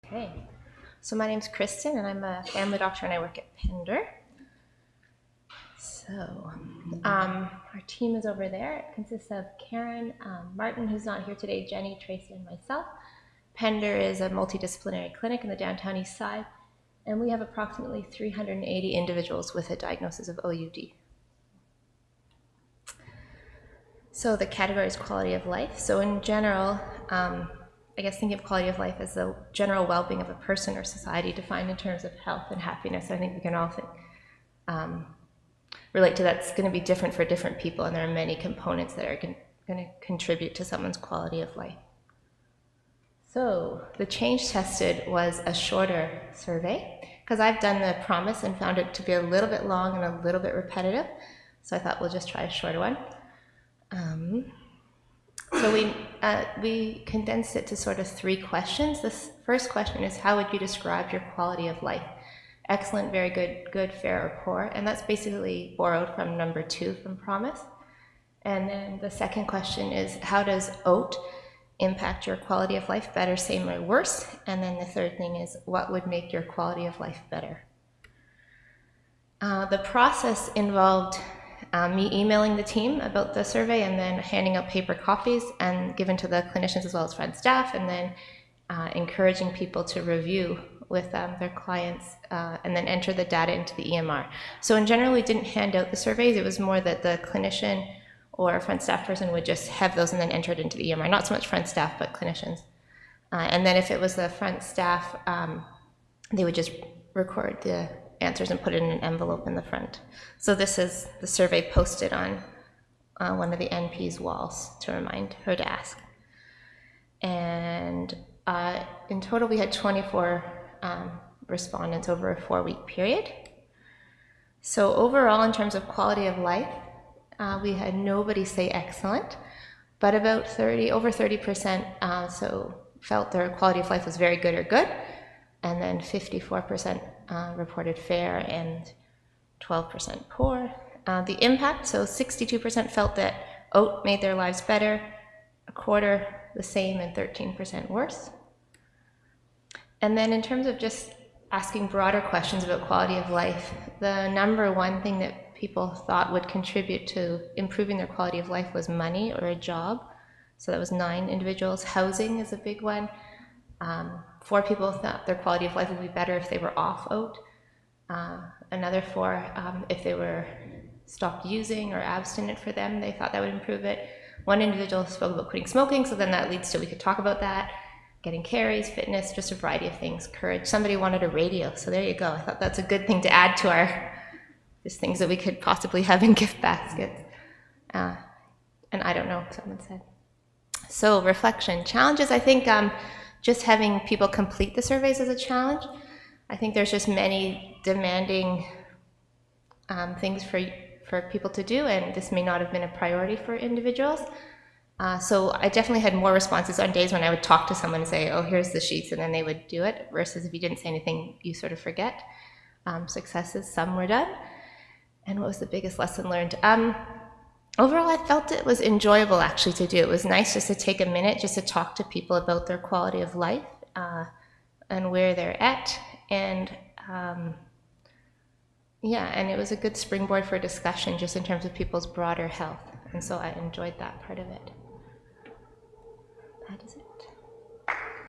Okay, so my name's Kristen and I'm a family doctor and I work at Pender. So our team is over there. It consists of Karen, Martin, who's not here today, Jenny, Tracy, and myself. Pender is a multidisciplinary clinic in the downtown east side, and we have approximately 380 individuals with a diagnosis of OUD. So the category is quality of life. So in general, I guess thinking of quality of life as the general well-being of a person or society defined in terms of health and happiness. I think we can all relate to that's going to be different for different people, and there are many components that are going to contribute to someone's quality of life. So the change tested was a shorter survey because I've done the promise and found it to be a little bit long and a little bit repetitive. So I thought we'll just try a shorter one. So we condensed it to sort of 3 questions. This first question is, how would you describe your quality of life? Excellent, very good, good, fair, or poor. And that's basically borrowed from number 2 from promise. And then the second question is, how does OAT impact your quality of life? Better, same, or worse? And then the third thing is, what would make your quality of life better? The process involved me emailing the team about the survey and then handing out paper copies and given to the clinicians as well as front staff, and then encouraging people to review with their clients and then enter the data into the EMR. So in general, we didn't hand out the surveys. It was more that the clinician or front staff person would just have those and then enter it into the EMR. Not so much front staff, but clinicians. And then if it was the front staff, they would just record the answers and put it in an envelope in the front. So this is the survey posted on one of the NP's walls to remind her to ask. And in total, we had 24 respondents over a 4-week period. So overall, in terms of quality of life, we had nobody say excellent, but about over 30% so felt their quality of life was very good or good, and then 54% reported fair and 12% poor. The impact, so 62% felt that OAT made their lives better, a quarter the same, and 13% worse. And then in terms of just asking broader questions about quality of life, the number one thing that people thought would contribute to improving their quality of life was money or a job. So that was 9 individuals. Housing is a big one. 4 people thought their quality of life would be better if they were off OAT. Another 4, if they were stopped using or abstinent for them, they thought that would improve it. 1 individual spoke about quitting smoking, so then that leads to, we could talk about that. Getting carries, fitness, just a variety of things. Courage. Somebody wanted a radio, so there you go. I thought that's a good thing to add to our just things that we could possibly have in gift baskets. And I don't know, someone said. So reflection. Challenges, I think just having people complete the surveys is a challenge. I think there's just many demanding things for people to do, and this may not have been a priority for individuals. So I definitely had more responses on days when I would talk to someone and say, oh, here's the sheets, and then they would do it, versus if you didn't say anything, you sort of forget. Successes, some were done. And what was the biggest lesson learned? Overall, I felt it was enjoyable actually to do. It was nice just to take a minute just to talk to people about their quality of life and where they're at. And yeah, and it was a good springboard for discussion just in terms of people's broader health. And so I enjoyed that part of it.